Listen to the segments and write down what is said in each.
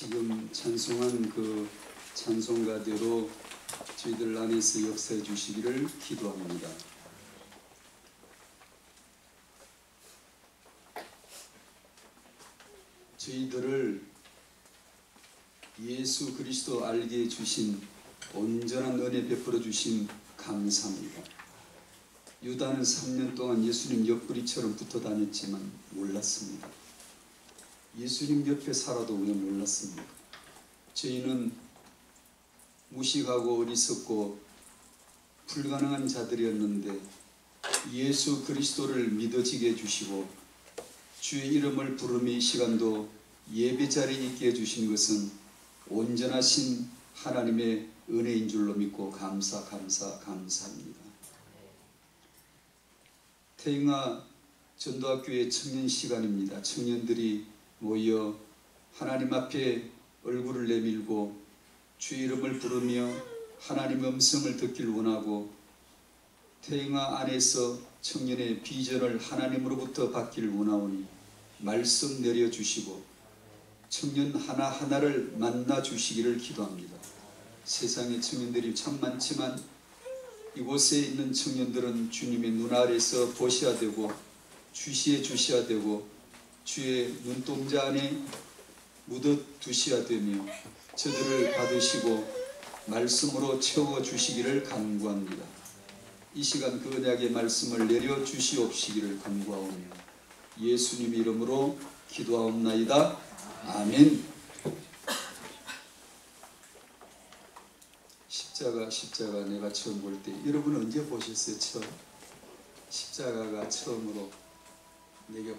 지금 찬송한 그 찬송가대로 저희들 안에서 역사해 주시기를 기도합니다. 저희들을 예수 그리스도 알게 해주신 온전한 은혜 베풀어 주신 감사합니다. 유다는 3년 동안 예수님 옆구리처럼 붙어 다녔지만 몰랐습니다. 예수님 옆에 살아도 왜 몰랐습니까? 저희는 무식하고 어리석고 불가능한 자들이었는데 예수 그리스도를 믿어지게 해주시고 주의 이름을 부르며 이 시간도 예배 자리에 있게 해주신 것은 온전하신 하나님의 은혜인 줄로 믿고 감사합니다. 태영아 전도학교의 청년 시간입니다. 청년들이 모여 하나님 앞에 얼굴을 내밀고 주의 이름을 부르며 하나님의 음성을 듣길 원하고 태영아 안에서 청년의 비전을 하나님으로부터 받기를 원하오니 말씀 내려주시고 청년 하나하나를 만나 주시기를 기도합니다. 세상의 청년들이 참 많지만 이곳에 있는 청년들은 주님의 눈 아래서 보셔야 되고 주시해 주셔야 되고 주의 눈동자 안에 묻어 두셔야 되며 저들을 받으시고 말씀으로 채워 주시기를 간구합니다. 이 시간 그 언약의 말씀을 내려 주시옵시기를 간구하오며 예수님 이름으로 기도하옵나이다. 아멘. 십자가 내가 처음 볼 때 여러분 언제 보셨어요? 처음 십자가가 처음으로 내게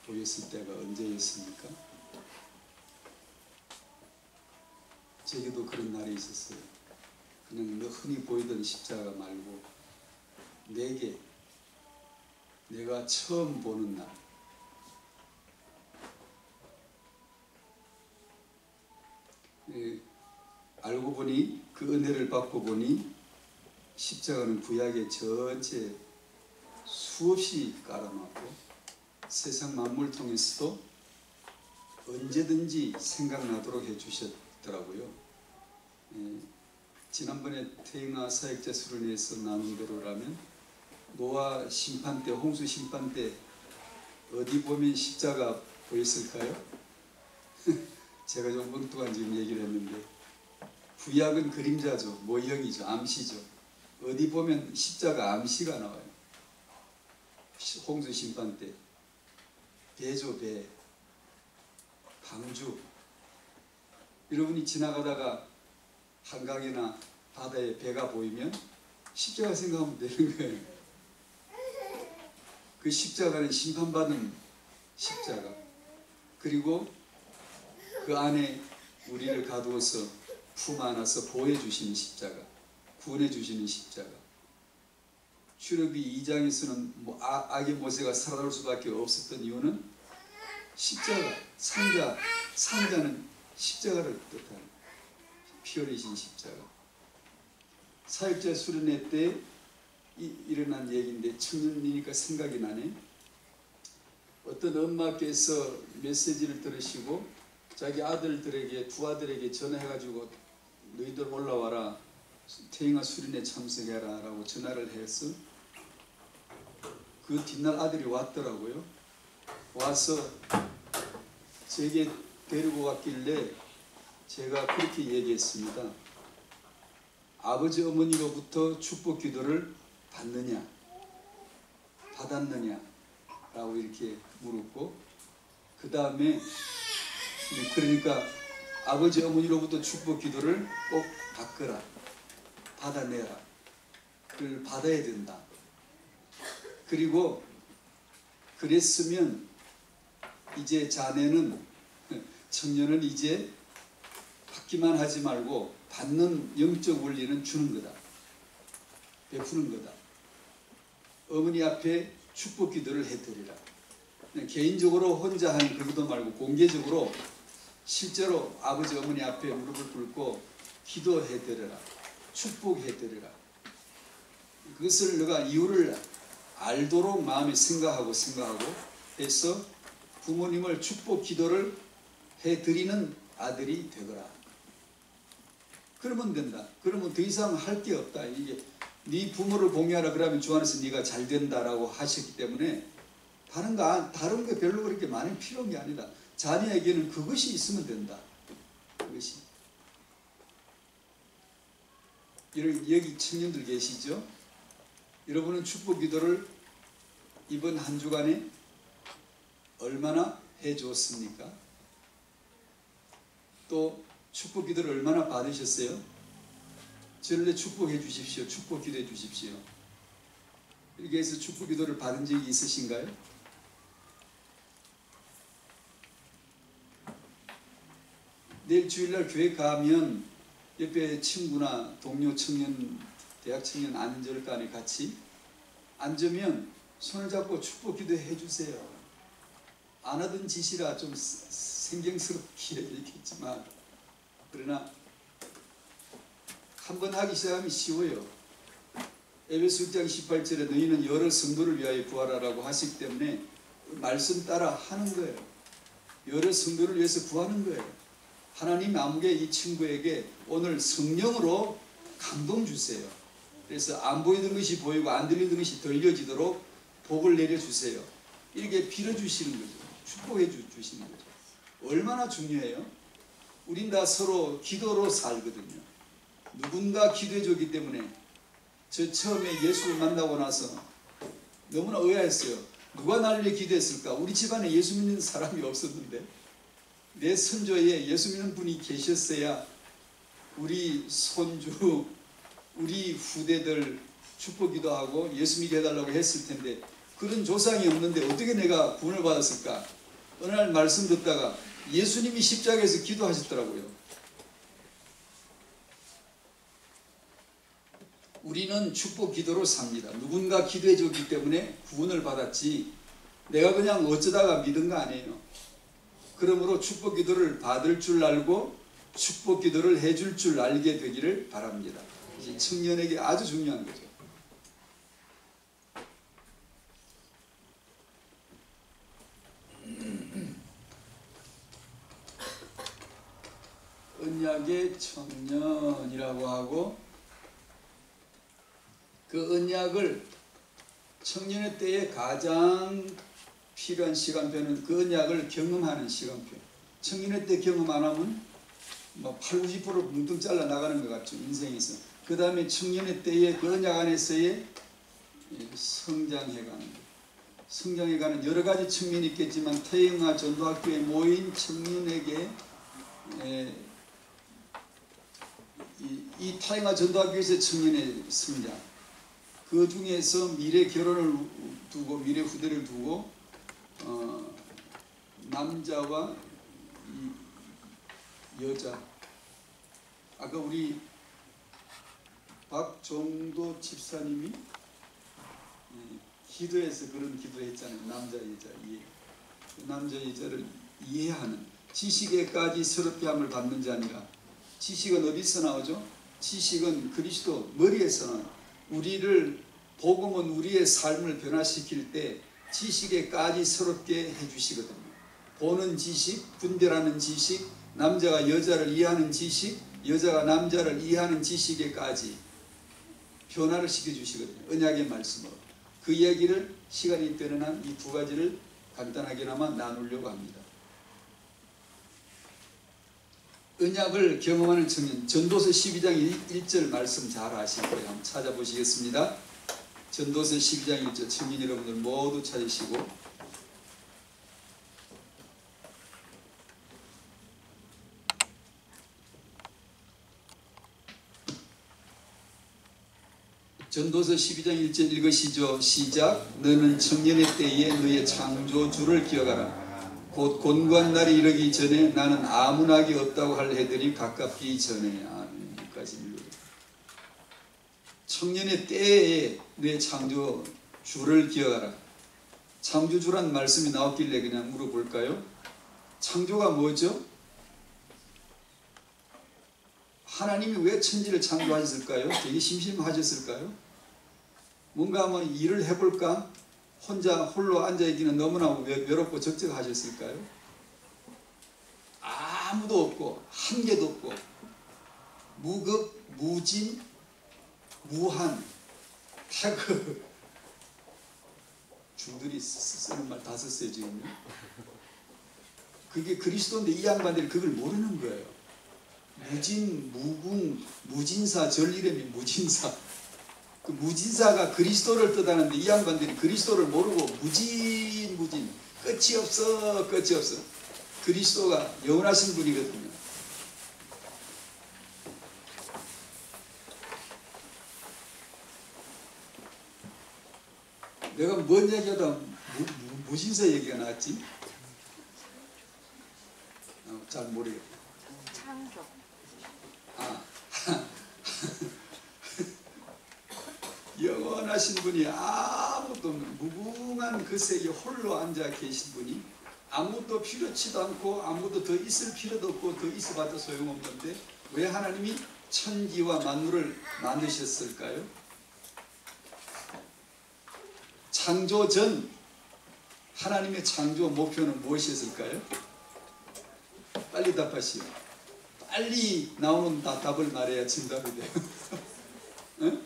보였을 때가 언제였습니까? 제게도 그런 날이 있었어요. 그냥 흔히 보이던 십자가 말고 내가 처음 보는 날. 알고 보니 그 은혜를 받고 보니 십자가는 구약의 전체 수없이 깔아놨고 세상 만물 통해서도 언제든지 생각나도록 해주셨더라고요. 지난번에 태영아 사역자 수련회에서 나눈 대로라면 노아 심판 때, 홍수 심판 때 어디 보면 십자가 보였을까요? 제가 좀 엉뚱한 지금 얘기를 했는데 구약은 그림자죠. 모형이죠. 암시죠. 어디 보면 십자가 암시가 나와요. 홍수 심판 때 배죠. 배, 방주. 여러분이 지나가다가 한강이나 바다에 배가 보이면 십자가 생각하면 되는 거예요. 그 십자가는 심판받은 십자가, 그리고 그 안에 우리를 가두어서 품 안아서 보호해 주시는 십자가, 구원해 주시는 십자가. 출애굽기 2장에서는 악의 모세가 살아날 수밖에 없었던 이유는 십자가, 상자는 십자가를 뜻하는 피 흘리신 십자가. 사역자 수련회 때 일어난 얘기인데 청년이니까 생각이 나네. 어떤 엄마께서 메시지를 들으시고 자기 아들들에게, 두 아들에게 전화해가지고 너희들 올라와라, 태영아 수련회 참석해라 라고 전화를 해서 그 뒷날 아들이 왔더라고요. 와서 제게 데리고 왔길래 제가 그렇게 얘기했습니다. 아버지 어머니로부터 축복 기도를 받았느냐 라고 이렇게 물었고, 그 다음에 그러니까 아버지 어머니로부터 축복 기도를 꼭 받아내라. 그걸 받아야 된다. 그리고 그랬으면 이제 자네는, 청년은 이제 받기만 하지 말고 받는 영적 원리는 주는 거다. 베푸는 거다. 어머니 앞에 축복 기도를 해드리라. 개인적으로 혼자 하는 그 기도 말고 공개적으로 실제로 아버지 어머니 앞에 무릎을 꿇고 기도해드려라. 축복해드려라. 그것을 내가 이유를 알도록 마음에 생각하고 해서 부모님을 축복 기도를 해드리는 아들이 되거라. 그러면 된다. 그러면 더 이상 할 게 없다. 이게 네 부모를 공유하라 그러면 주 안에서 네가 잘 된다라고 하셨기 때문에 다른 거 별로 그렇게 많이 필요한 게 아니다. 자녀에게는 그것이 있으면 된다. 그것이. 여기 청년들 계시죠? 여러분은 축복 기도를 이번 한 주간에 얼마나 해줬습니까? 또 축복 기도를 얼마나 받으셨어요? 저를 축복해 주십시오. 축복 기도해 주십시오. 이렇게 해서 축복 기도를 받은 적이 있으신가요? 내일 주일날 교회 가면 옆에 친구나 동료 청년, 대학 청년 앉을 거 아니에요. 같이 앉으면 손을 잡고 축복 기도해 주세요. 안 하던 짓이라 좀 생경스럽게 얘기했지만 그러나 한번 하기 시작하면 쉬워요. 에베소 6장 18절에 너희는 여러 성도를 위하여 구하라라고 하시기 때문에 말씀 따라 하는 거예요. 여러 성도를 위해서 구하는 거예요. 하나님 아무개 이 친구에게 오늘 성령으로 감동 주세요. 그래서 안 보이던 것이 보이고 안 들리던 것이 들려지도록 복을 내려주세요. 이렇게 빌어주시는 거죠. 축복해 주시는 거죠. 얼마나 중요해요? 우린 다 서로 기도로 살거든요. 누군가 기도해 줬기 때문에 저 처음에 예수를 만나고 나서 너무나 의아했어요. 누가 나를 위해 기도했을까? 우리 집안에 예수 믿는 사람이 없었는데 내 선조에 예수 믿는 분이 계셨어야 우리 손주, 우리 후대들 축복 기도하고 예수 믿게 해달라고 했을 텐데 그런 조상이 없는데 어떻게 내가 구원을 받았을까? 어느 날 말씀 듣다가 예수님이 십자가에서 기도하셨더라고요. 우리는 축복 기도로 삽니다. 누군가 기도해 줬기 때문에 구원을 받았지 내가 그냥 어쩌다가 믿은 거 아니에요. 그러므로 축복 기도를 받을 줄 알고 축복 기도를 해줄 줄 알게 되기를 바랍니다. 이제 청년에게 아주 중요한 거죠. 언약의 청년이라고 하고 그 언약을 청년의 때에 가장 필요한 시간표는 그 언약을 경험하는 시간표. 청년의 때 경험 안 하면 뭐 80, 90% 뭉뚱 잘라 나가는 것 같죠. 인생에서. 그 다음에 청년의 때에 그 언약 안에서의 성장해가는 것. 성장해가는 여러 가지 측면이 있겠지만 태영아 전도학교에 모인 청년에게 이 태영아 전도학교에서 청년의 성장 그 중에서 미래 결혼을 두고 미래 후대를 두고 남자와 여자 아까 우리 박종도 집사님이 기도해서 그런 기도했잖아요. 남자 여자 이해. 남자 여자를 이해하는 지식에까지 서럽게 함을 받는 자 아니라 지식은 어디서 나오죠? 지식은 그리스도 머리에서 나와요. 우리를 복음은 우리의 삶을 변화시킬 때 지식에까지 서럽게 해주시거든요. 보는 지식, 분별하는 지식, 남자가 여자를 이해하는 지식, 여자가 남자를 이해하는 지식에까지 변화를 시켜주시거든요. 언약의 말씀으로. 그 이야기를 시간이 되는 한 이 두 가지를 간단하게나마 나누려고 합니다. 언약을 경험하는 청년, 전도서 12장 1절 말씀 잘 아실 거예요. 한번 찾아보시겠습니다. 전도서 12장 1절 청년 여러분들 모두 찾으시고 전도서 12장 1절 읽으시죠. 시작. 너는 청년의 때에 너의 창조주를 기억하라. 곧 곤고한 날이 이르기 전에 나는 아무 낙이 없다고 할 해들이 가깝기 전에. 여기까지 읽어요. 청년의 때에 너의 창조주를 기억하라. 창조주란 말씀이 나왔길래 그냥 물어볼까요? 창조가 뭐죠? 하나님이 왜 천지를 창조하셨을까요? 되게 심심하셨을까요? 뭔가 한번 일을 해볼까? 홀로 앉아있기는 너무나 외롭고 적적하셨을까요? 아무도 없고 한계도 없고 무급, 무진, 무한, 타그 중들이 쓰는 말 다 썼어요 지금요. 그게 그리스도인데 이 양반들이 그걸 모르는 거예요. 무진, 무궁, 무진사, 절 이름이 무진사. 그 무진사가 그리스도를 뜻하는데 이 양반들이 그리스도를 모르고 무진 끝이 없어 끝이 없어. 그리스도가 영원하신 분이거든요. 내가 뭔 얘기하다 무진사 얘기가 나왔지? 잘 모르겠다. 창조. 영원하신 분이 아무도 없는 무궁한 그 세계 홀로 앉아 계신 분이 아무도 필요치도 않고 아무도 더 있을 필요도 없고 더 있어봐도 소용없는데 왜 하나님이 천지와 만물을 만드셨을까요? 창조 전 하나님의 창조 목표는 무엇이었을까요? 빨리 답하시오. 빨리 나오는 답을 말해야 정답이 돼요. 응?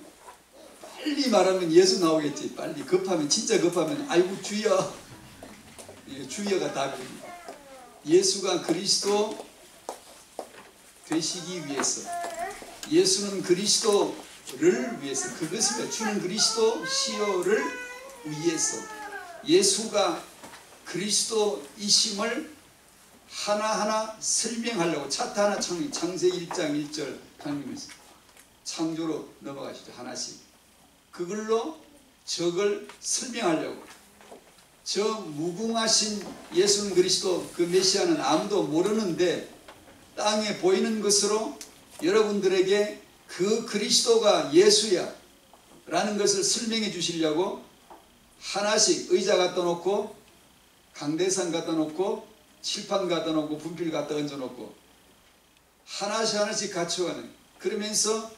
빨리 말하면 예수 나오겠지. 빨리 급하면 진짜 급하면 아이고 주여. 주여가 답입니다. 예수가 그리스도 되시기 위해서 예수는 그리스도를 위해서 그것입니다. 주는 그리스도 시요를 위해서 예수가 그리스도이심을 하나하나 설명하려고 차트 하나 창세기 1장 1절 하나님께서 창조로 넘어가시죠. 하나씩 그걸로 적을 설명하려고 저 무궁하신 예수는 그리스도 그 메시아는 아무도 모르는데 땅에 보이는 것으로 여러분들에게 그 그리스도가 예수야 라는 것을 설명해 주시려고 하나씩 의자 갖다 놓고 강대상 갖다 놓고 칠판 갖다 놓고 분필 갖다 얹어 놓고 하나씩 갖춰가는 그러면서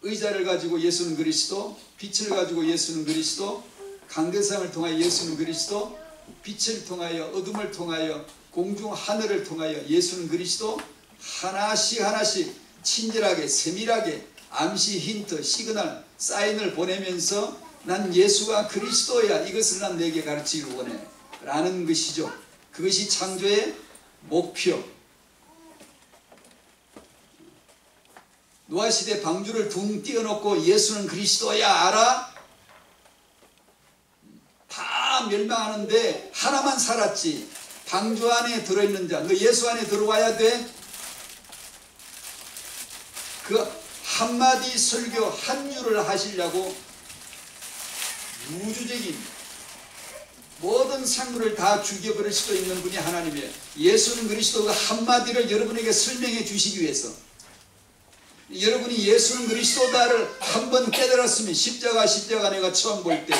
의자를 가지고 예수는 그리스도 빛을 가지고 예수는 그리스도 강대상을 통하여 예수는 그리스도 빛을 통하여 어둠을 통하여 공중 하늘을 통하여 예수는 그리스도 하나씩 친절하게 세밀하게 암시 힌트 시그널 사인을 보내면서 난 예수가 그리스도야 이것을 난 내게 가르치기를 원해 라는 것이죠. 그것이 창조의 목표. 노아시대 방주를 둥 띄워놓고 예수는 그리스도야 알아? 다 멸망하는데 하나만 살았지. 방주 안에 들어있는 자, 너 예수 안에 들어와야 돼. 그 한마디 설교 한 주를 하시려고 우주적인 모든 생물을 다 죽여버릴 수도 있는 분이 하나님이에요. 예수는 그리스도가 한마디를 여러분에게 설명해 주시기 위해서 여러분이 예수는 그리스도다를 한번 깨달았으면 십자가 내가 처음 볼 때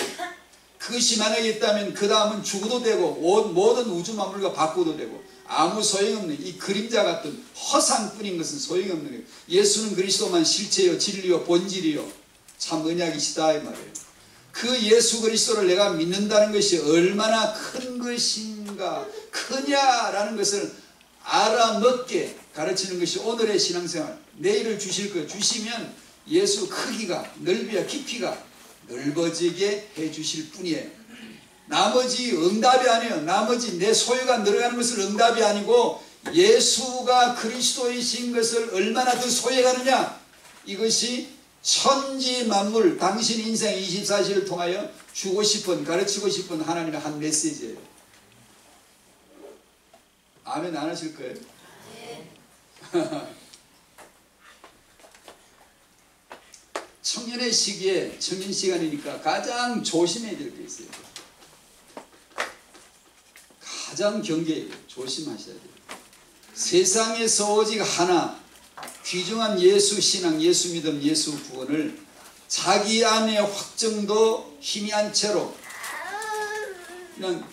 그것이 만약에 있다면 그 다음은 죽어도 되고 모든 우주 만물과 바꾸도 되고 아무 소용없는 이 그림자 같은 허상뿐인 것은 소용없는 거예요. 예수는 그리스도만 실체요 진리요 본질이요 참 언약이시다 이 말이에요. 그 예수 그리스도를 내가 믿는다는 것이 얼마나 큰 것인가 크냐라는 것을 알아먹게 가르치는 것이 오늘의 신앙생활. 내일을 주실 거예요. 주시면 예수 크기가 넓이와 깊이가 넓어지게 해주실 뿐이에요. 나머지 응답이 아니에요. 나머지 내 소유가 늘어가는 것은 응답이 아니고 예수가 그리스도이신 것을 얼마나 더 소유하느냐 이것이 천지 만물 당신 인생 24시를 통하여 주고 싶은 가르치고 싶은 하나님의 한 메시지예요. 아멘 안 하실 거예요? 네. 청년의 시기에 청년 시간이니까 가장 조심해야 될 게 있어요. 가장 경계해요. 조심하셔야 돼요. 세상에서 오직 하나 귀중한 예수 신앙, 예수 믿음, 예수 구원을 자기 안에 확정도 희미한 채로 그냥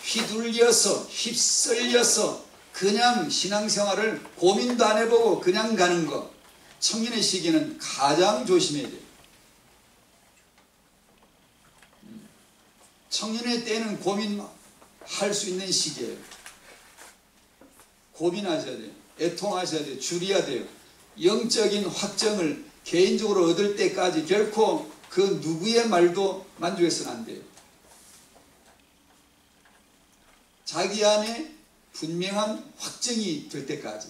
휘둘려서 휩쓸려서 그냥 신앙생활을 고민도 안 해보고 그냥 가는 것 청년의 시기는 가장 조심해야 돼요. 청년의 때는 고민할 수 있는 시기예요. 고민하셔야 돼요. 애통하셔야 돼요. 줄여야 돼요. 영적인 확정을 개인적으로 얻을 때까지 결코 그 누구의 말도 만족해서는 안 돼요. 자기 안에 분명한 확정이 될 때까지.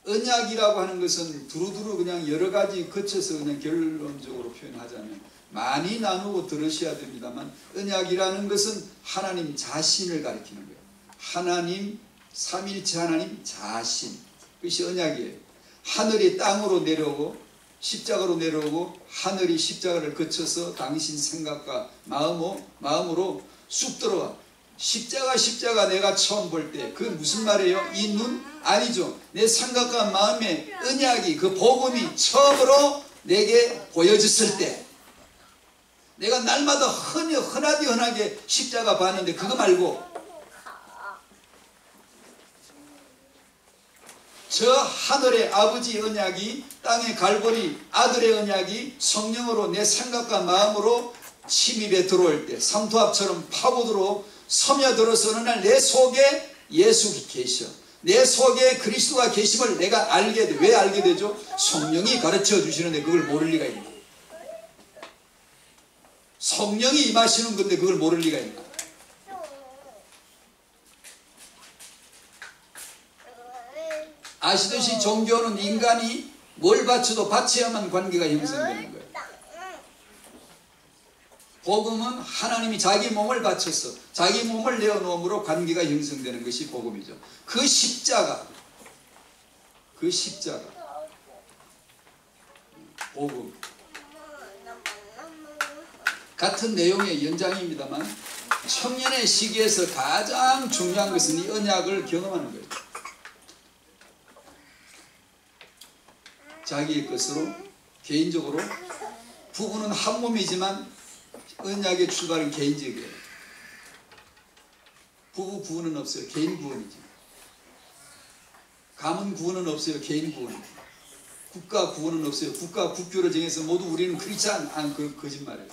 언약이라고 하는 것은 두루두루 그냥 여러 가지 거쳐서 그냥 결론적으로 표현하자면 많이 나누고 들으셔야 됩니다만, 언약이라는 것은 하나님 자신을 가리키는 거예요. 하나님, 삼일체 하나님 자신, 그것이 언약이에요. 하늘이 땅으로 내려오고 십자가로 내려오고 하늘이 십자가를 거쳐서 당신 생각과 마음으로 쑥 들어와. 십자가 내가 처음 볼 때 그 무슨 말이에요? 이 눈? 아니죠. 내 생각과 마음의 언약이, 그 복음이 처음으로 내게 보여졌을 때, 내가 날마다 흔하게 십자가 봤는데 그거 말고 저 하늘의 아버지 언약이, 땅의 갈보리 아들의 언약이 성령으로 내 생각과 마음으로 침입에 들어올 때, 삼투압처럼 파고들어 스며들어서 어느 날 내 속에 예수 계셔, 내 속에 그리스도가 계심을 내가 알게 돼. 왜 알게 되죠? 성령이 가르쳐 주시는데 그걸 모를 리가 있나? 성령이 임하시는 건데 그걸 모를 리가 있나? 아시듯이 종교는 인간이 뭘 바쳐도 바쳐야만 관계가 형성되는 거예요. 복음은 하나님이 자기 몸을 바쳐서 자기 몸을 내어놓음으로 관계가 형성되는 것이 복음이죠. 그 십자가 복음 같은 내용의 연장입니다만, 청년의 시기에서 가장 중요한 것은 이 언약을 경험하는 거예요. 자기의 것으로 개인적으로. 부부는 한 몸이지만 언약의 출발은 개인적이에요. 부부 구원은 없어요. 개인 구원이죠. 가문 구원은 없어요. 개인 구원이죠. 국가 구원은 없어요. 국가 국교를 정해서 모두 우리는 크리스찬, 그 거짓말이에요.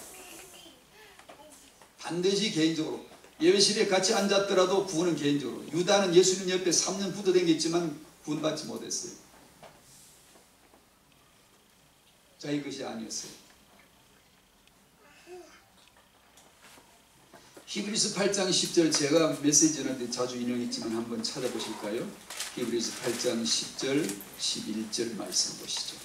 반드시 개인적으로. 예배실에 같이 앉았더라도 구원은 개인적으로. 유다는 예수님 옆에 3년 붙어 다녔지만 구원받지 못했어요. 자기 것이 아니었어요. 히브리서 8장 10절, 제가 메시지는 자주 인용했지만 한번 찾아보실까요? 히브리서 8장 10절 11절 말씀 보시죠.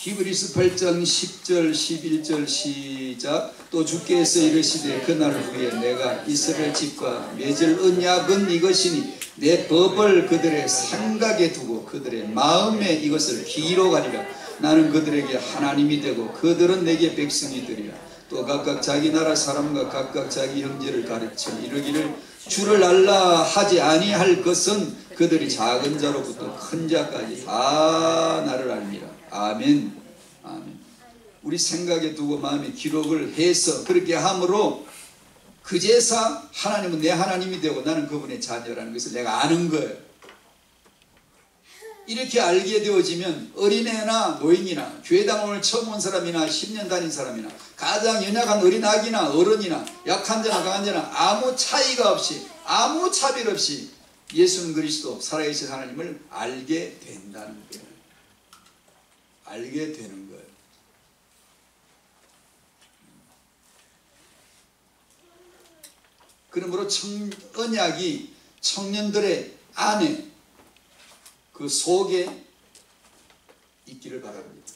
히브리서 8장 10절 11절 시작. 또 주께서 이르시되 그날 후에 내가 이스라엘 집과 맺을 언약은 이것이니 내 법을 그들의 생각에 두고 그들의 마음에 이것을 기록하리라. 나는 그들에게 하나님이 되고 그들은 내게 백성이 되리라. 또 각각 자기 나라 사람과 각각 자기 형제를 가르쳐 이르기를 주를 알라 하지 아니할 것은 그들이 작은 자로부터 큰 자까지 다 나를 알리라. 아멘. 아멘. 우리 생각에 두고 마음에 기록을 해서 그렇게 함으로 그제서 하나님은 내 하나님이 되고 나는 그분의 자녀라는 것을 내가 아는 거예요. 이렇게 알게 되어지면 어린애나 노인이나 교회당 오늘 처음 온 사람이나 10년 다닌 사람이나 가장 연약한 어린아기나 어른이나 약한 자나 강한 자나 아무 차이가 없이, 아무 차별 없이 예수는 그리스도 살아계신 하나님을 알게 된다는 거예요. 알게 되는 거예요. 그러므로 언약이 청년들의 안에, 그 속에 있기를 바랍니다.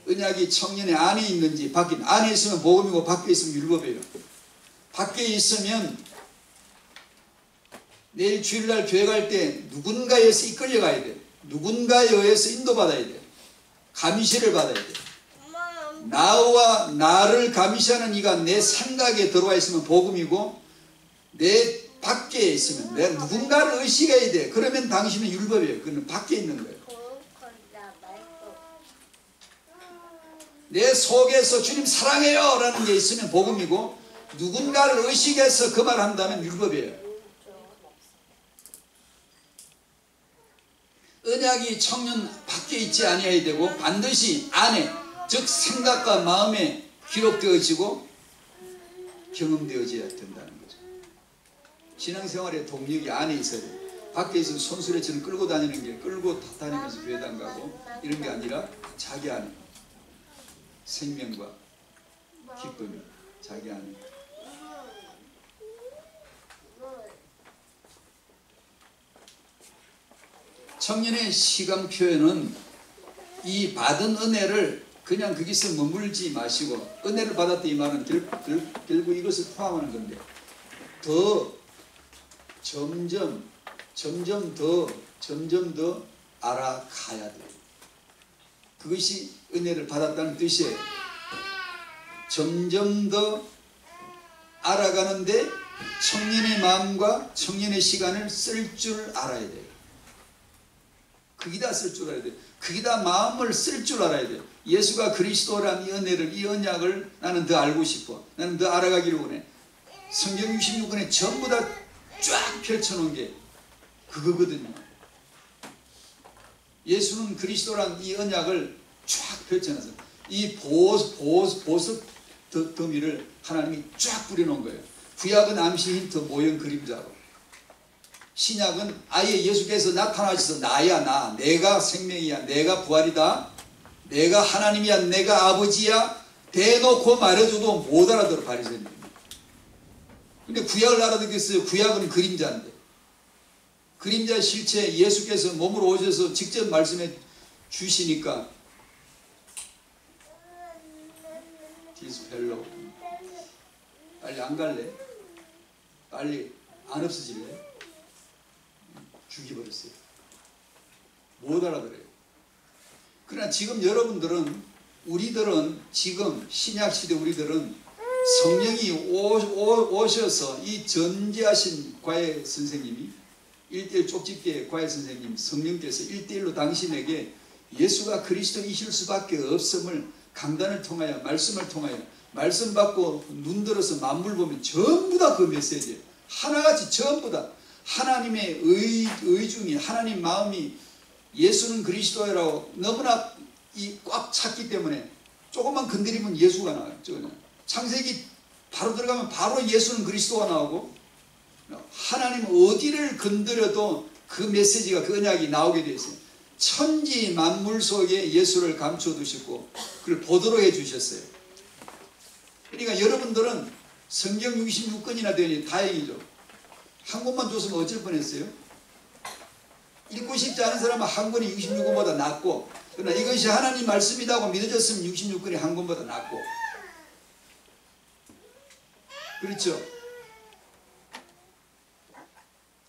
언약이 청년의 안에 있는지 밖에, 안에 있으면 복음이고 밖에 있으면 율법이에요. 밖에 있으면 내일 주일날 교회 갈 때 누군가에 의해서 이끌려 가야 돼요. 누군가에 의해서 인도받아야 돼요. 감시를 받아야 돼요. 나와 나를 감시하는 이가 내 생각에 들어와 있으면 복음이고, 내 밖에 있으면 내가 누군가를 의식해야 돼. 그러면 당신은 율법이에요. 그는 밖에 있는 거예요. 내 속에서 주님 사랑해요 라는 게 있으면 복음이고, 누군가를 의식해서 그 말 한다면 율법이에요. 언약이 청년 밖에 있지 아니해야 되고 반드시 안에, 즉 생각과 마음에 기록되어지고 경험되어져야 된다는 거죠. 신앙생활의 동력이 안에 있어야 돼요. 밖에 있으면 손수레처럼 끌고 다니는 게 끌고 다니면서 교회당 가고 이런 게 아니라 자기 안에 생명과 기쁨이 자기 안에. 청년의 시간 표현은 이 받은 은혜를 그냥 거기서 머물지 마시고, 은혜를 받았다 이 말은 결국 이것을 포함하는 건데, 더 점점 더 알아가야 돼요. 그것이 은혜를 받았다는 뜻이에요. 점점 더 알아가는데 청년의 마음과 청년의 시간을 쓸 줄 알아야 돼요. 거기다 쓸 줄 알아야 돼요. 거기다 마음을 쓸 줄 알아야 돼요. 예수가 그리스도란 이 은혜를, 이 언약을 나는 더 알고 싶어. 나는 더 알아가기를 원해. 성경 66권에 전부 다 쫙 펼쳐놓은 게 그거거든요. 예수는 그리스도란 이 언약을 쫙 펼쳐놔서 이 보석 더미를 하나님이 쫙 뿌려놓은 거예요. 구약은 암시, 힌트, 모형, 그림자로, 신약은 아예 예수께서 나타나셔서 나야 나, 내가 생명이야, 내가 부활이다, 내가 하나님이야, 내가 아버지야 대놓고 말해줘도 못 알아들어 바리새인들이. 근데 구약을 알아듣겠어요. 구약은 그림자인데, 그림자 실체 예수께서 몸으로 오셔서 직접 말씀해 주시니까 디스펠로 빨리 안 갈래? 빨리 안 없어질래? 죽여버렸어요. 못 알아들어요. 그러나 지금 여러분들은, 우리들은 지금 신약시대 우리들은 성령이 오셔서 이 전지하신 과외 선생님이 1:1 쪽집게 과외 선생님 성령께서 1:1로 당신에게 예수가 그리스도이실 수밖에 없음을 강단을 통하여, 말씀을 통하여, 말씀 받고 눈 들어서 만물 보면 전부 다 그 메시지예요. 하나같이 전부 다 하나님의 의중이, 하나님 마음이 예수는 그리스도라고 너무나 꽉 찼기 때문에 조금만 건드리면 예수가 나와요. 창세기 바로 들어가면 바로 예수는 그리스도가 나오고, 하나님 어디를 건드려도 그 메시지가, 그 언약이 나오게 되어 있어요. 천지 만물 속에 예수를 감춰두시고 그걸 보도록 해주셨어요. 그러니까 여러분들은 성경 66권이나 되니 다행이죠. 한 권만 줬으면 어쩔 뻔했어요. 읽고 싶지 않은 사람은 한 권이 66권보다 낫고, 그러나 이것이 하나님 말씀이라고 믿어졌으면 66권이 한 권보다 낫고, 그렇죠.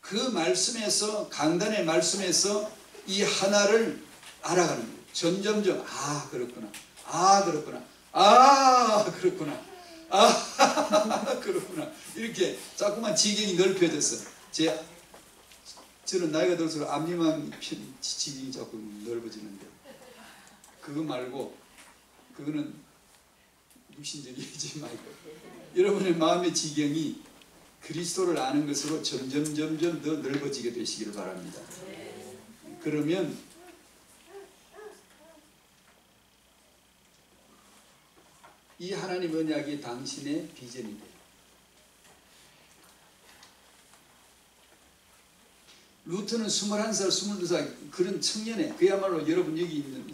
그 말씀에서, 강단의 말씀에서 이 하나를 알아가는 거예요. 점점점, 아 그렇구나, 아 그렇구나, 아 그렇구나, 아 그렇구나, 이렇게 자꾸만 지경이 넓혀져서, 저는 나이가 들수록 앞니만 지경이 자꾸 넓어지는데, 그거 말고, 그거는 육신적이지 말고 여러분의 마음의 지경이 그리스도를 아는 것으로 점점 더 넓어지게 되시기를 바랍니다. 그러면 이 하나님 언약이 당신의 비전이 돼요. 루트는 21살, 22살 그런 청년에, 그야말로 여러분 여기 있는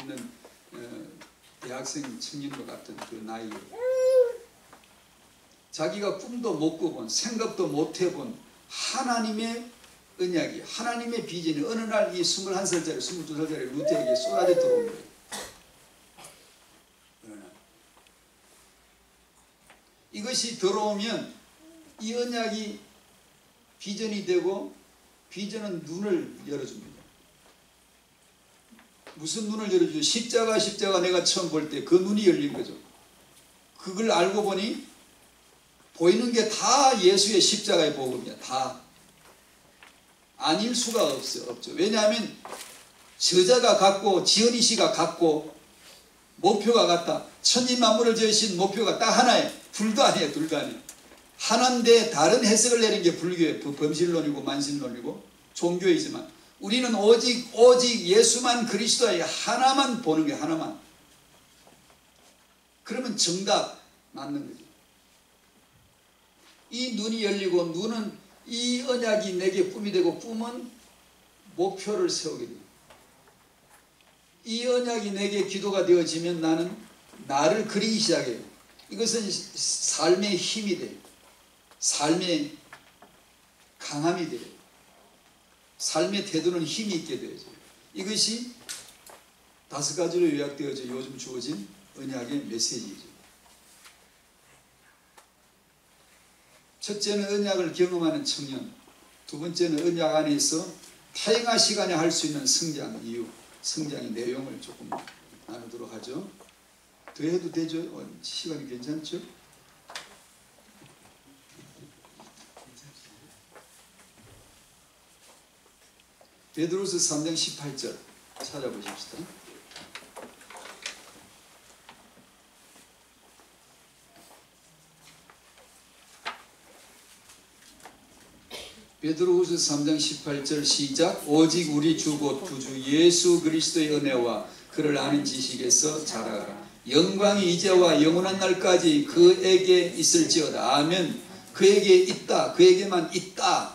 대학생 청년과 같은 그 나이에 자기가 꿈도 못 꿔본, 생각도 못 해본 하나님의 언약이, 하나님의 비전이 어느 날 이 21살짜리, 22살짜리 루트에게 쏟아져 들어온 거예요. 어느 날. 이것이 들어오면 이 언약이 비전이 되고, 비전은 눈을 열어줍니다. 무슨 눈을 열어주죠? 십자가 내가 처음 볼 때 그 눈이 열린 거죠. 그걸 알고 보니 보이는 게 다 예수의 십자가의 복음이야. 다. 아닐 수가 없죠. 왜냐하면 저자가 같고 지은이 씨가 같고 목표가 같다. 천지만물을 지으신 목표가 딱 하나예요. 둘도 아니에요. 하나인데 다른 해석을 내린 게 불교예요. 범실론이고 만신론이고 종교이지만, 우리는 오직 예수만, 그리스도의 하나만 보는 게, 하나만. 그러면 정답 맞는 거죠. 이 눈이 열리고 눈은 이 언약이 내게 꿈이 되고 꿈은 목표를 세우게 돼요. 이 언약이 내게 기도가 되어지면 나는 나를 그리기 시작해요. 이것은 삶의 힘이 돼요. 삶의 강함이 돼요. 삶의 태도는 힘이 있게 되어져요. 이것이 5가지로 요약되어져 요즘 주어진 언약의 메시지죠. 첫째는 언약을 경험하는 청년, 두 번째는 언약 안에서 타행하 시간에 할 수 있는 성장 이유, 성장의 내용을 조금 나누도록 하죠. 더 해도 되죠? 시간이 괜찮죠? 베드로서 3장 18절 찾아보십시다. 베드로후서 3장 18절 시작. 오직 우리 주 곧 구주 예수 그리스도의 은혜와 그를 아는 지식에서 자라가라. 영광이 이제와 영원한 날까지 그에게 있을지어다. 아멘. 그에게 있다. 그에게만 있다.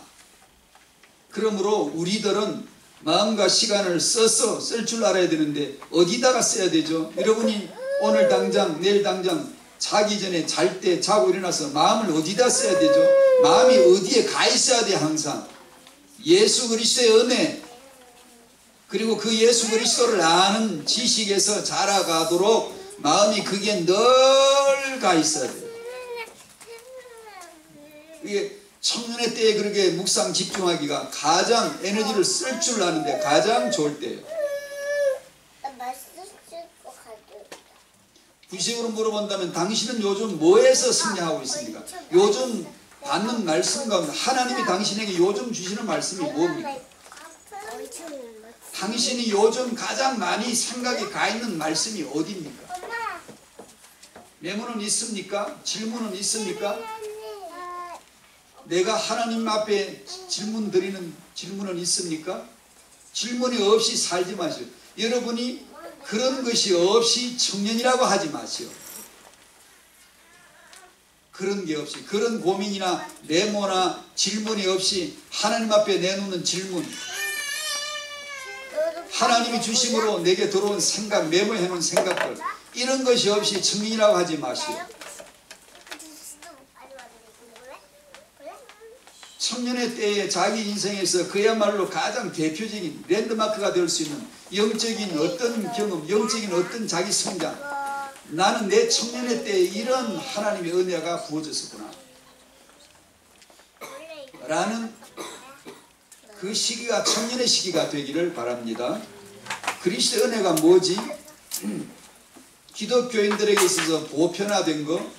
그러므로 우리들은 마음과 시간을 써서 쓸 줄 알아야 되는데 어디다가 써야 되죠? 여러분이 오늘 당장 내일 당장 자기 전에 잘 때 자고 일어나서 마음을 어디다 써야 되죠? 마음이 어디에 가 있어야 돼. 항상 예수 그리스도의 은혜 그리고 그 예수 그리스도를 아는 지식에서 자라가도록 마음이 그게 늘 가 있어야 돼요. 이게 청년의 때에 그렇게 묵상 집중하기가 가장 에너지를 쓸 줄 아는데 가장 좋을 때예요. 구식으로 물어본다면 당신은 요즘 뭐에서 승리하고 있습니까? 요즘 받는 말씀 가운데 하나님이 당신에게 요즘 주시는 말씀이 뭡니까? 당신이 요즘 가장 많이 생각에 가 있는 말씀이 어디입니까? 메모는 있습니까? 질문은 있습니까? 내가 하나님 앞에 질문 드리는 질문은 있습니까? 질문이 없이 살지 마시오. 여러분이 그런 것이 없이 청년이라고 하지 마시오. 그런 게 없이, 그런 고민이나 메모나 질문이 없이 하나님 앞에 내놓는 질문, 하나님이 주심으로 내게 들어온 생각, 메모해 놓은 생각들, 이런 것이 없이 청년이라고 하지 마시오. 청년의 때에 자기 인생에서 그야말로 가장 대표적인 랜드마크가 될 수 있는 영적인 어떤 경험, 영적인 어떤 자기 성장, 나는 내 청년의 때에 이런 하나님의 은혜가 부어졌었구나 라는 그 시기가 청년의 시기가 되기를 바랍니다. 그리스도의 은혜가 뭐지? 기독교인들에게 있어서 보편화된 거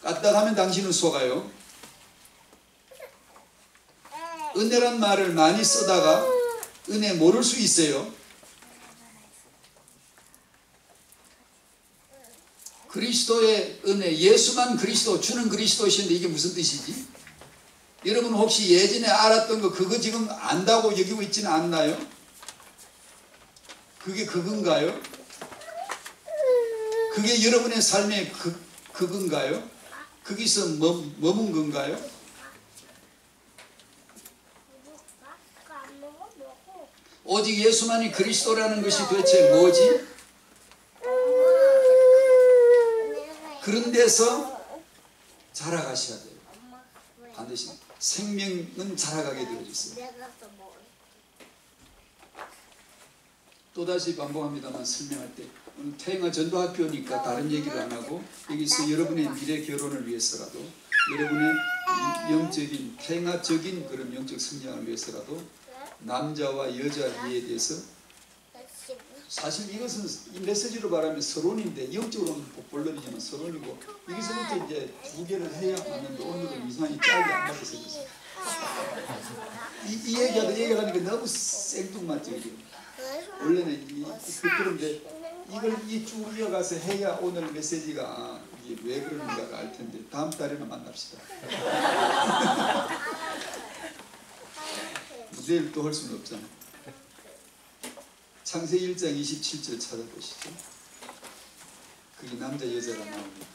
까딱하면 당신은 속아요. 은혜란 말을 많이 쓰다가 은혜 모를 수 있어요. 그리스도의 은혜, 예수만 그리스도, 주는 그리스도이신데 이게 무슨 뜻이지? 여러분 혹시 예전에 알았던 거 그거 지금 안다고 여기고 있지는 않나요? 그게 그건가요? 그게 여러분의 삶의 그건가요? 거기서 머문 건가요? 오직 예수만이 그리스도라는 것이 도대체 뭐지? 그런 데서 자라가셔야 돼요. 반드시 생명은 자라가게 되어 있어요. 또다시 반복합니다만 설명할 때 오늘 태영아 전도학교니까 다른 얘기를 안 하고 여기서 여러분의 미래 결혼을 위해서라도 여러분의 영적인 태영아적인 그런 영적 성장을 위해서라도 남자와 여자 이해에 대해서 사실 이것은 이 메시지로 말하면 서론인데 영적으로는 복벌론이지만 서론이고 여기서부터 이제 2개를 해야 하는데 오늘은 이상하게 짝이 안 맞아서 그랬어요. 이 얘기하니까 너무 생뚱맞죠. 원래는 그런데 이걸 쭉 이어가서 해야 오늘 메시지가 이게 왜 그러는가를 알 텐데 다음 달에는 만납시다. 내일 또 할 수는 없잖아요. 창세기 1장 27절 찾아보시죠. 그게 남자 여자가 나옵니까?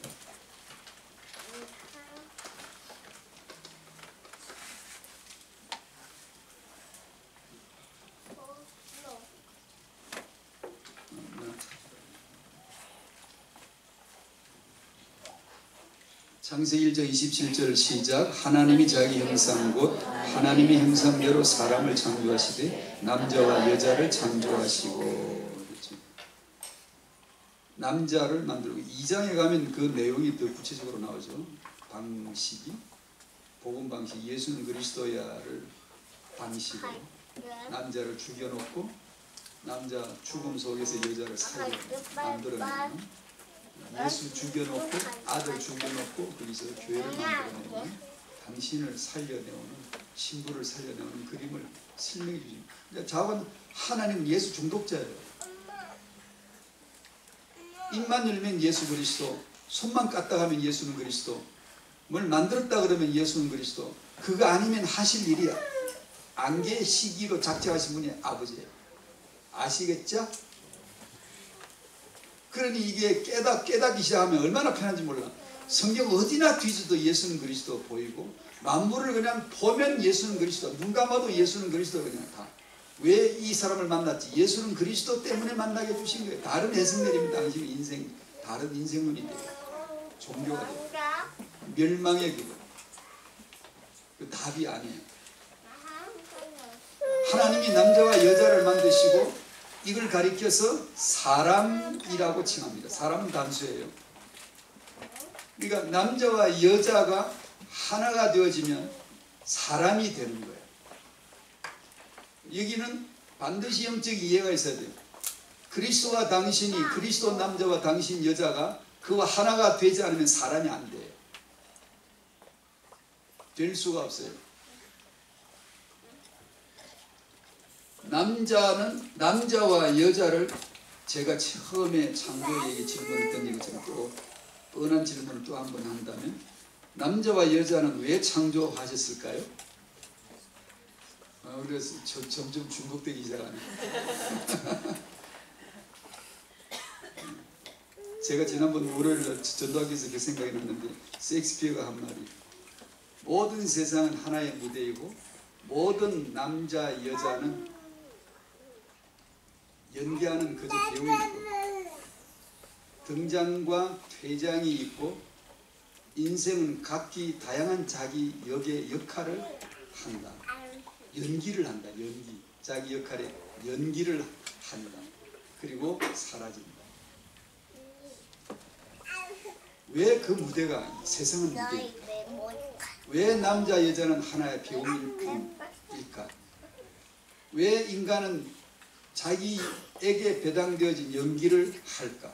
창세기 1장 27절 시작. 하나님이 자기 형상 곧 하나님의 형상대로 사람을 창조하시되 남자와 여자를 창조하시고. 그렇죠? 남자를 만들고 2장에 가면 그 내용이 더 구체적으로 나오죠. 방식이 복음 방식 예수는 그리스도야를 방식으로 남자를 죽여놓고 남자 죽음 속에서 여자를 살려 만들어내는, 예수 죽여놓고 아들 죽여놓고 거기서 교회를 만들어내는, 당신을 살려내오는, 신부를 살려내오는 그림을 설명해 주십니다. 그러니까 자원 하나님은 예수 중독자예요. 입만 열면 예수 그리스도, 손만 깠다 하면 예수는 그리스도, 뭘 만들었다 그러면 예수는 그리스도. 그거 아니면 하실 일이야. 안개 시기로 작정하신 분이 아버지예요. 아시겠죠? 그러니 이게 깨닫기 시작하면 얼마나 편한지 몰라. 성경 어디나 뒤져도 예수는 그리스도 보이고, 만물을 그냥 보면 예수는 그리스도, 눈 감아도 예수는 그리스도. 그냥 다. 왜 이 사람을 만났지? 예수는 그리스도 때문에 만나게 해주신 거예요. 다른 해석 내리면 당신의 인생, 다른 인생론이 돼요. 종교가 돼요. 멸망의 그 답이 아니에요. 하나님이 남자와 여자를 만드시고 이걸 가리켜서 사람이라고 칭합니다. 사람은 단수예요. 그러니까 남자와 여자가 하나가 되어지면 사람이 되는 거예요. 여기는 반드시 영적 이해가 있어야 돼요. 그리스도와 당신이, 그리스도 남자와 당신 여자가 그와 하나가 되지 않으면 사람이 안 돼요. 될 수가 없어요. 남자와 여자를, 제가 처음에 창조에게 질문을 던지고 제가 또 뻔한 질문을 또 한 번 한다면, 남자와 여자는 왜 창조하셨을까요? 그래서 점점 중독되기 시작하네. 제가 지난번 월요일 전도학교에서 그 생각이 났는데, 셰익스피어가 한 말이, 모든 세상은 하나의 무대이고 모든 남자 여자는 연기하는 그저 배우이고, 등장과 퇴장이 있고, 인생은 각기 다양한 자기 역의 역할을 한다. 연기를 한다. 연기. 자기 역할에 연기를 한다. 그리고 사라진다. 왜 그 무대가, 세상은 무대일까? 왜 남자 여자는 하나의 배우일 뿐일까? 왜 인간은 자기에게 배당되어진 연기를 할까?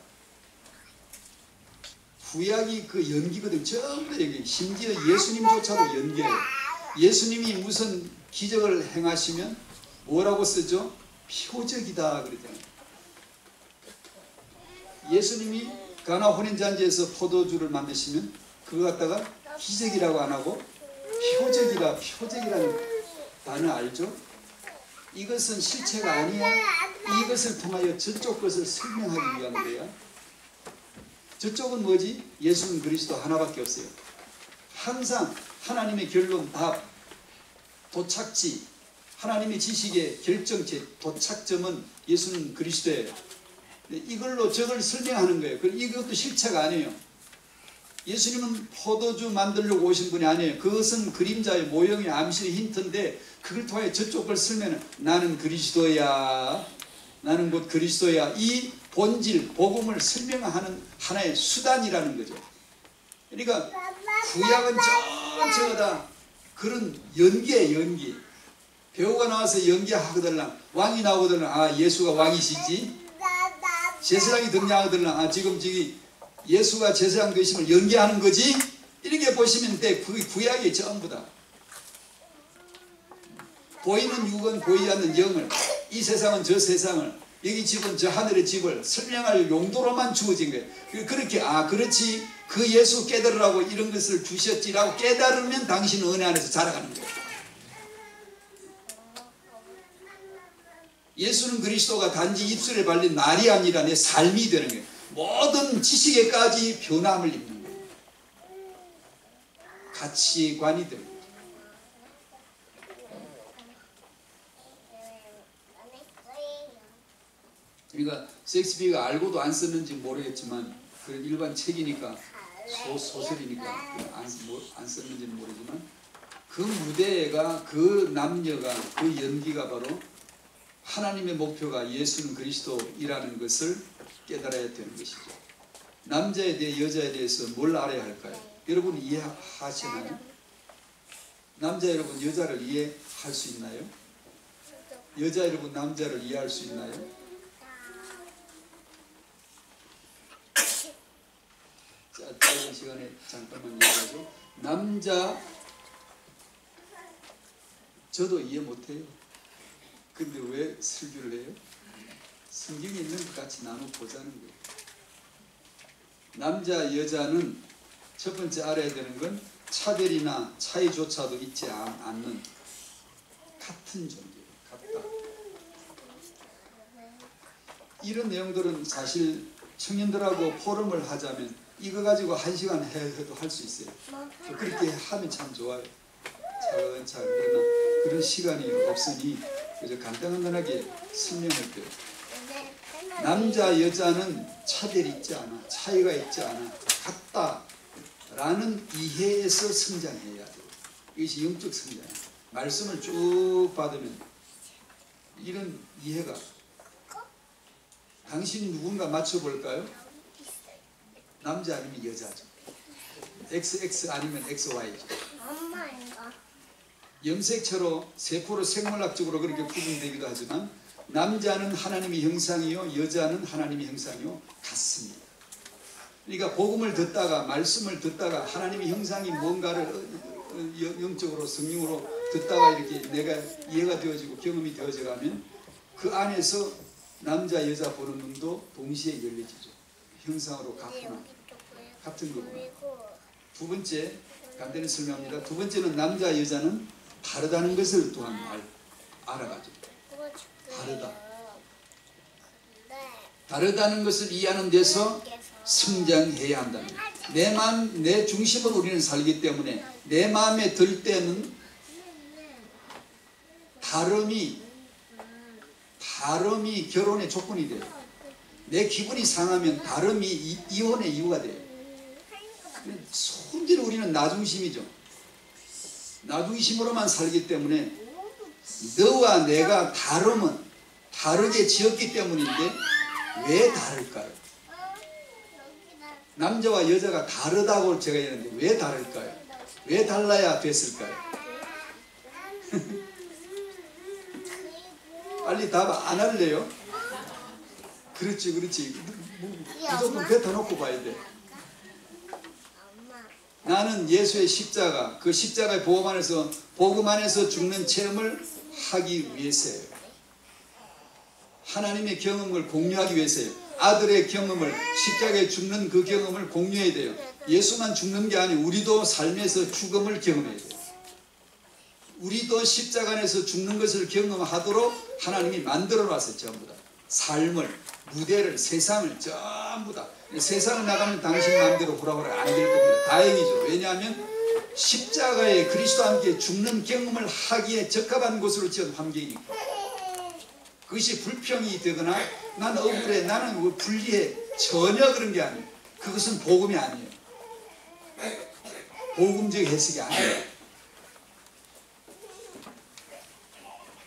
구약이 그 연기거든. 전부 다 여기. 심지어 예수님조차도 연기해요. 예수님이 무슨 기적을 행하시면 뭐라고 쓰죠? 표적이다 그러잖아요. 예수님이 가나 혼인잔치에서 포도주를 만드시면 그거 갖다가 기적이라고 안 하고 표적이라는 단어 알죠? 이것은 실체가 아니야. 이것을 통하여 저쪽 것을 설명하기 위한 거야. 저쪽은 뭐지? 예수는 그리스도 하나밖에 없어요. 항상 하나님의 결론, 답, 도착지, 하나님의 지식의 결정체, 도착점은 예수는 그리스도예요. 이걸로 저걸 설명하는 거예요. 이것도 실체가 아니에요. 예수님은 포도주 만들려고 오신 분이 아니에요. 그것은 그림자의 모형의 암시의 힌트인데, 그걸 통해 저쪽 걸 설명은 나는 그리스도야, 나는 곧 그리스도야, 이 본질, 복음을 설명하는 하나의 수단이라는 거죠. 그러니까 구약은 전체가 다 그런 연기예요. 연기. 배우가 나와서 연기하거들랑, 왕이 나오거들랑, 아 예수가 왕이시지. 제사장이 등장하거들랑, 아 지금 저기 예수가 제사장 되심을 연기하는 거지. 이렇게 보시면 돼. 구약이 전부 다. 보이는 육은 보이지 않는 영을, 이 세상은 저 세상을, 여기 집은 저 하늘의 집을 설명할 용도로만 주어진 거예요. 그렇게 그렇지, 그 예수 깨달으라고 이런 것을 주셨지라고 깨달으면 당신은 은혜 안에서 자라가는 거예요. 예수는 그리스도가 단지 입술에 발린 말이 아니라 내 삶이 되는 거예요. 모든 지식에까지 변함을 입는 거예요. 가치관이 되는 거죠. 그러니까 셰익스피어가 알고도 안 썼는지 모르겠지만 그 일반 책이니까 소설이니까 안 썼는지는 모르지만 그 무대가 그 남녀가 그 연기가 바로 하나님의 목표가 예수는 그리스도이라는 것을 깨달아야 되는 것이죠. 남자에 대해 여자에 대해서 뭘 알아야 할까요? 여러분 이해하시나요? 남자 여러분 여자를 이해할 수 있나요? 여자 여러분 남자를 이해할 수 있나요? 자, 짧은 시간에 잠깐만 얘기하죠. 남자 저도 이해 못해요. 근데 왜 설교를 해요? 성경에 있는 것 같이 나눠 보자는 거예요. 남자 여자는 첫 번째 알아야 되는 건 차별이나 차이조차도 있지 않는 같은 존재예요. 같다. 이런 내용들은 사실 청년들하고 포럼을 하자면 이거 가지고 1시간 해도 할 수 있어요. 그렇게 하면 참 좋아요. 차근차근. 그러나 그런 시간이 없으니 그저 간단하게 설명할게요. 남자 여자는 차별이 있지 않아, 차이가 있지 않아, 같다라는 이해에서 성장해야 돼요. 이것이 영적 성장이에요. 말씀을 쭉 받으면 이런 이해가. 당신이 누군가 맞춰볼까요? 남자 아니면 여자죠. XX 아니면 XY죠. 염색체로 세포로 생물학적으로 그렇게 구분되기도 하지만 남자는 하나님의 형상이요 여자는 하나님의 형상이요 같습니다. 그러니까 복음을 듣다가 말씀을 듣다가 하나님의 형상이 뭔가를 영적으로 성령으로 듣다가 이렇게 내가 이해가 되어지고 경험이 되어져 가면 그 안에서 남자 여자 보는 눈도 동시에 열려지죠. 형상으로 같은 거구나. 두 번째 간단히 설명합니다. 두 번째는 남자 여자는 다르다는 것을 또한 알아가죠. 다르다는 것을 이해하는 데서 성장해야 한다는 거예요. 내 중심으로 우리는 살기 때문에 내 마음에 들 때는 다름이 결혼의 조건이 돼요. 내 기분이 상하면 다름이 이혼의 이유가 돼요. 손질로 우리는 나중심이죠. 나중심으로만 살기 때문에 너와 내가 다르게 지었기 때문인데 왜 다를까요? 남자와 여자가 다르다고 제가 얘기하는데 왜 다를까요? 왜 달라야 됐을까요? 빨리 답 안 할래요? 그렇지. 무조건 뱉어놓고 봐야 돼. 나는 예수의 십자가, 그 십자가의 복음 안에서 죽는 체험을 하기 위해서예요. 하나님의 경험을 공유하기 위해서예요. 아들의 경험을, 십자가에 죽는 그 경험을 공유해야 돼요. 예수만 죽는 게 아니고 우리도 삶에서 죽음을 경험해야 돼요. 우리도 십자가 안에서 죽는 것을 경험하도록 하나님이 만들어 놨어요. 전부 다. 삶을, 무대를, 세상을 전부 다. 세상을 나가면 당신 마음대로 호락호락 안 될 겁니다. 다행이죠. 왜냐하면 십자가에 그리스도와 함께 죽는 경험을 하기에 적합한 곳으로 지은 환경이니까. 그것이 불평이 되거나 난 억울해, 나는 불리해, 전혀 그런 게 아니에요. 그것은 복음이 아니에요. 복음적 해석이 아니에요.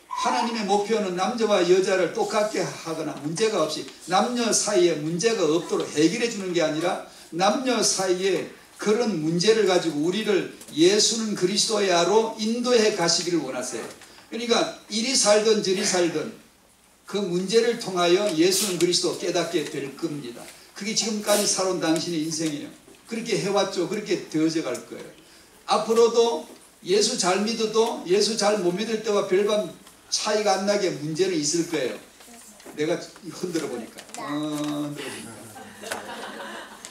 하나님의 목표는 남자와 여자를 똑같게 하거나 문제가 없이 남녀 사이에 문제가 없도록 해결해 주는 게 아니라 남녀 사이에 그런 문제를 가지고 우리를 예수는 그리스도야로 인도해 가시기를 원하세요. 그러니까 이리 살든 저리 살든 그 문제를 통하여 예수는 그리스도 깨닫게 될 겁니다. 그게 지금까지 살아온 당신의 인생이에요. 그렇게 해왔죠. 그렇게 되어져 갈 거예요. 앞으로도 예수 잘 믿어도 예수 잘 못 믿을 때와 별반 차이가 안 나게 문제는 있을 거예요. 내가 흔들어 보니까.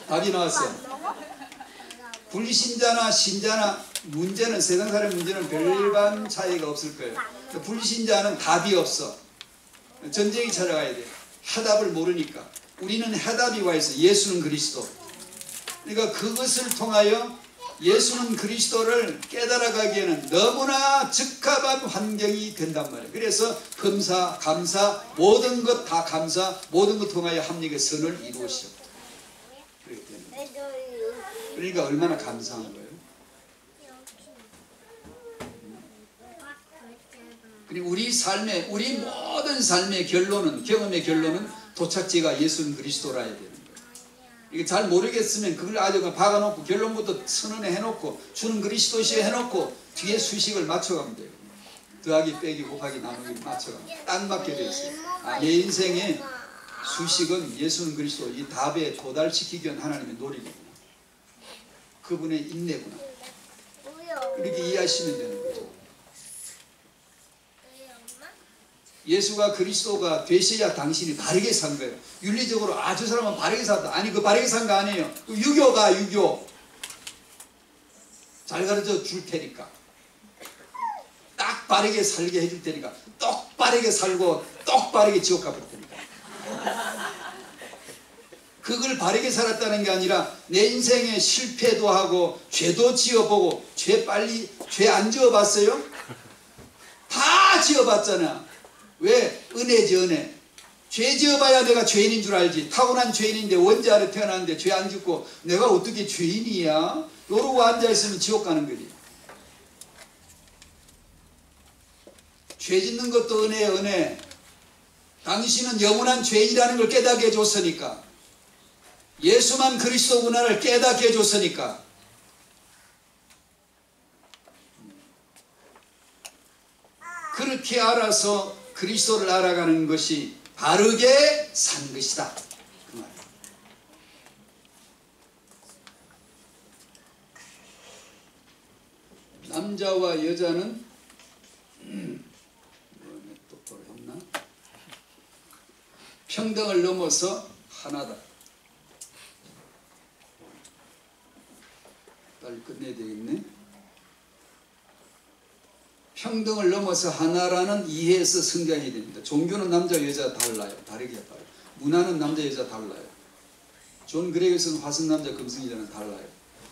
답이 나왔어요. 불신자나 신자나 문제는 세상 사람의 문제는 별반 차이가 없을 거예요. 불신자는 답이 없어. 전쟁이 찾아가야 돼. 해답을 모르니까. 우리는 해답이 와 있어. 예수는 그리스도. 그러니까 그것을 통하여 예수는 그리스도를 깨달아가기에는 너무나 적합한 환경이 된단 말이에요. 그래서 범사, 감사, 모든 것 다 감사, 모든 것 통하여 합력의 선을 이루시오. 그렇게 되는 거예요. 그러니까 얼마나 감사한 거예요. 그리고 우리 삶의, 우리 모든 삶의 결론은, 경험의 결론은 도착지가 예수는 그리스도라야 되는 거예요. 이게 잘 모르겠으면 그걸 아주 박아놓고 결론부터 선언해 해놓고 주는 그리스도시에 해놓고 뒤에 수식을 맞춰가면 돼요. 더하기 빼기 곱하기 나누기 맞춰가면 딱 맞게 되어 있어요. 아, 내 인생의 수식은 예수는 그리스도, 이 답에 도달시키기 위한 하나님의 노력이구나. 그분의 인내구나. 이렇게 이해하시면 되는 거죠. 예수가 그리스도가 되셔야 당신이 바르게 산 거예요. 윤리적으로 아, 저 사람은 바르게 살았다. 아니, 그 바르게 산 거 아니에요. 유교가 유교. 잘 가르쳐 줄 테니까. 딱 바르게 살게 해줄 테니까. 똑바르게 살고 똑바르게 지옥 가볼 테니까. 그걸 바르게 살았다는 게 아니라 내 인생에 실패도 하고 죄도 지어보고 죄 안 지어봤어요? 다 지어봤잖아. 왜? 은혜지, 은혜. 죄 지어봐야 내가 죄인인 줄 알지. 타고난 죄인인데 원죄 아래 태어났는데 죄 안 짓고 내가 어떻게 죄인이야? 이러고 앉아있으면 지옥 가는 거지. 죄 짓는 것도 은혜야, 은혜. 당신은 영원한 죄인이라는 걸 깨닫게 해줬으니까. 예수만 그리스도구나를 깨닫게 해줬으니까. 그렇게 알아서 그리스도를 알아가는 것이 바르게 산 것이다. 그 말이에요. 남자와 여자는 똑바로 했나? 평등을 넘어서 하나다. 빨리 끝내야 되겠네. 평등을 넘어서 하나라는 이해에서 성장해야 됩니다. 종교는 남자 여자 달라요. 다르게 봐요. 문화는 남자 여자 달라요. 존 그레이슨은 화성 남자 금성 여자는 달라요.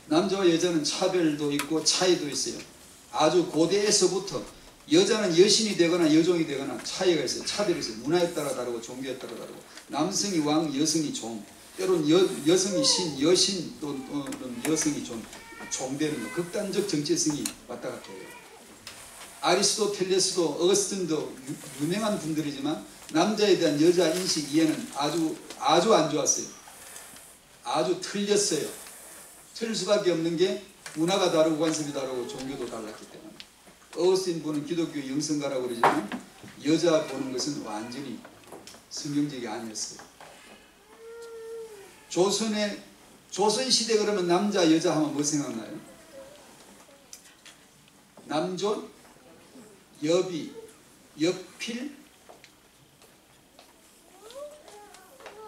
남자와 여자는 차별도 있고 차이도 있어요. 아주 고대에서부터 여자는 여신이 되거나 여종이 되거나 차이가 있어요. 차별이 있어요. 문화에 따라 다르고 종교에 따라 다르고. 남성이 왕, 여성이 종. 때론 여성이 신, 여신 또는 여성이 종되는 거. 극단적 정체성이 왔다 갔다 해요. 아리스토텔레스도 어거스틴도 유명한 분들이지만 남자에 대한 여자 인식 이해는 아주 안 좋았어요. 아주 틀렸어요. 틀릴 수밖에 없는 게 문화가 다르고 관습이 다르고 종교도 달랐기 때문에. 어거스틴 분은 기독교 영성가라고 그러지만 여자 보는 것은 완전히 성경적이 아니었어요. 조선시대 그러면 남자 여자 하면 뭐 생각나요? 남존, 여비, 여필,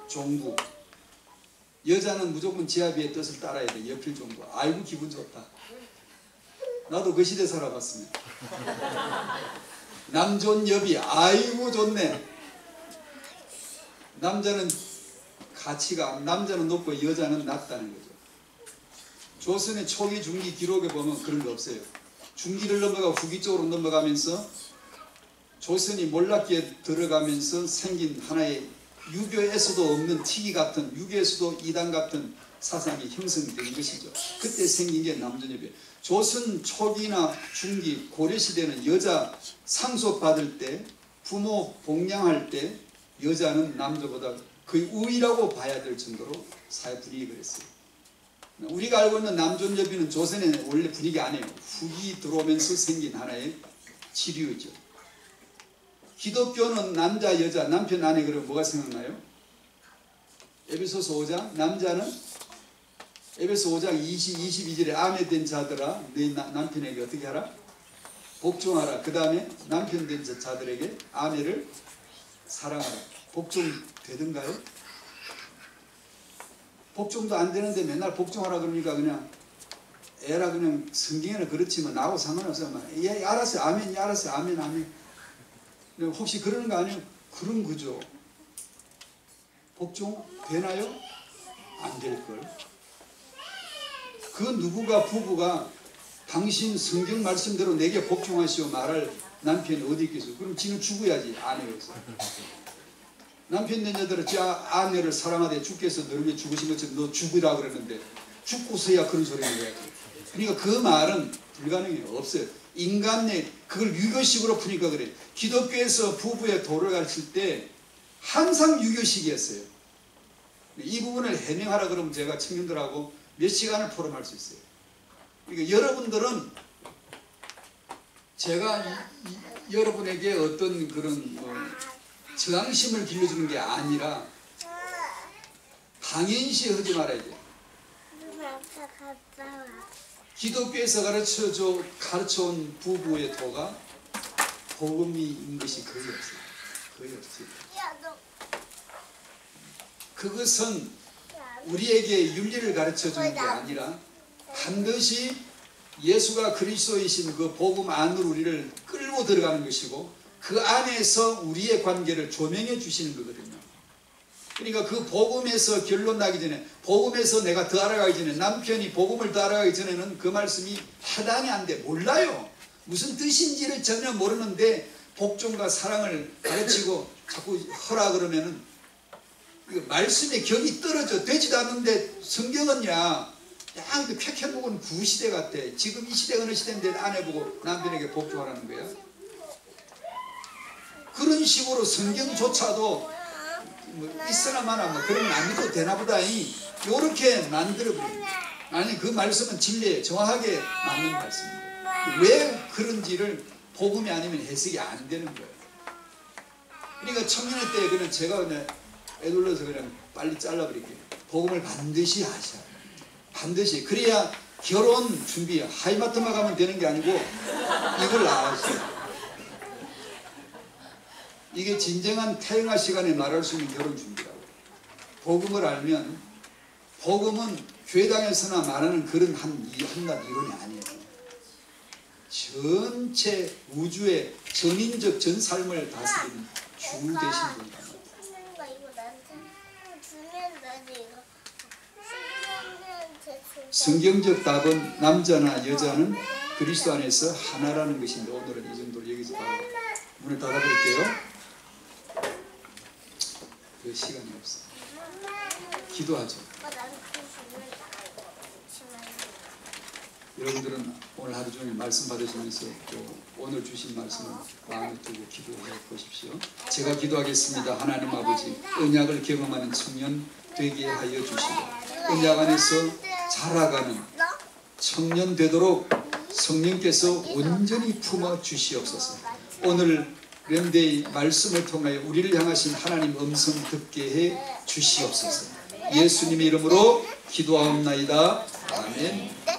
종부. 여자는 무조건 지아비의 뜻을 따라야 돼. 여필, 종부. 아이고 기분 좋다. 나도 그 시대 살아봤습니다. 남존, 여비. 아이고 좋네. 남자는 가치가, 남자는 높고 여자는 낮다는 거죠. 조선의 초기, 중기 기록에 보면 그런 거 없어요. 중기를 넘어가 후기 쪽으로 넘어가면서 조선이 몰락기에 들어가면서 생긴 하나의 유교에서도 없는 특이 같은, 유교에서도 이단 같은 사상이 형성된 것이죠. 그때 생긴 게 남존여비예요. 조선 초기나 중기, 고려시대는 여자 상속받을 때, 부모 복양할 때 여자는 남자보다 거의 우위라고 봐야 될 정도로 사회 분위기가 그랬어요. 우리가 알고 있는 남존여비는 조선의 원래 분위기 아니에요. 후기 들어오면서 생긴 하나의 지류죠. 기독교는 남자, 여자, 남편, 아내 그러면 뭐가 생각나요? 에베소서 5장 남자는 에베소 5장 22절에 아내 된 자들아 네 남편에게 어떻게 하라? 복종하라. 그 다음에 남편 된 자들에게 아내를 사랑하라. 복종 되던가요? 복종도 안 되는데 맨날 복종하라 그러니까 그냥 애라 그냥 성경에는 그렇지만 나하고 상관없어요. 예, 알았어요. 아멘. 예, 알았어요. 아멘. 아멘. 혹시 그러는 거 아니에요? 그런 거죠. 복종되나요? 안 될걸. 그 누구가 부부가 당신 성경 말씀대로 내게 복종하시오 말할 남편이 어디 있겠어? 그럼 지는 죽어야지, 아내여서. 남편 된 여자들은 지 아내를 사랑하되 주께서 너를 위해 죽으신 것처럼 너 죽으라 그랬는데 죽고서야 그런 소리를 해야지. 그러니까 그 말은 불가능해요. 없어요. 인간 내 그걸 유교식으로 푸니까 그래. 기독교에서 부부의 도를 가르칠 때 항상 유교식이었어요. 이 부분을 해명하라 그러면 제가 청년들하고 몇 시간을 포럼할 수 있어요. 그러니까 여러분들은 제가 여러분에게 어떤 그런 저항심을 길러주는 게 아니라 당연시 하지 말아야 돼요. 기독교에서 가르쳐온 부부의 도가 복음인 것이 거의 없어요. 거의 없어요. 그것은 우리에게 윤리를 가르쳐주는 게 아니라 반드시 예수가 그리스도이신 그 복음 안으로 우리를 끌고 들어가는 것이고 그 안에서 우리의 관계를 조명해 주시는 거거든요. 그러니까 그 복음에서 결론 나기 전에, 복음에서 내가 더 알아가기 전에, 남편이 복음을 더 알아가기 전에는 그 말씀이 해당이 안 돼. 몰라요. 무슨 뜻인지를 전혀 모르는데 복종과 사랑을 가르치고 자꾸 하라 그러면은 말씀의 격이 떨어져. 되지도 않는데 성경은야 그 쾌쾌묵은 구시대 같아. 지금 이 시대가 어느 시대인데 아내 보고 남편에게 복종하라는 거야. 그런 식으로 성경조차도 있으나 마나 그러면 안 믿어도 되나 보다 이렇게 만들어버립니다. 아니 그 말씀은 진리에 정확하게 맞는 말씀입니다. 왜 그런지를 복음이 아니면 해석이 안 되는 거예요. 그러니까 청년회 때 그냥 제가 그냥 애둘러서 그냥 빨리 잘라버릴게요. 복음을 반드시 하셔야 돼요. 반드시. 그래야 결혼 준비 하이마트만 가면 되는 게 아니고 이걸 아셔야 돼요. 이게 진정한 태영아 시간에 말할 수 있는 결혼 준비라고. 복음을 알면, 복음은 교회당에서나 말하는 그런 한낱 이론이 아니에요. 전체 우주의 전인적 전 삶을 다스리는 주 되신 분입니다. 성경적 답은 남자나 여자는 그리스도 안에서 하나라는 것인데 오늘은 이 정도로 여기서 바로 문을 닫아버릴게요. 그 시간이 없어. 기도하죠. 여러분들은 오늘 하루 종일 말씀 받으시면서 또 오늘 주신 말씀을 마음에 두고 기도해 보십시오. 제가 기도하겠습니다. 하나님 아버지, 언약을 경험하는 청년 되게 하여 주시고 언약 안에서 자라가는 청년 되도록 성령께서 온전히 품어 주시옵소서. 오늘 랜데이 말씀을 통하여 우리를 향하신 하나님 음성 듣게 해 주시옵소서. 예수님의 이름으로 기도하옵나이다. 아멘.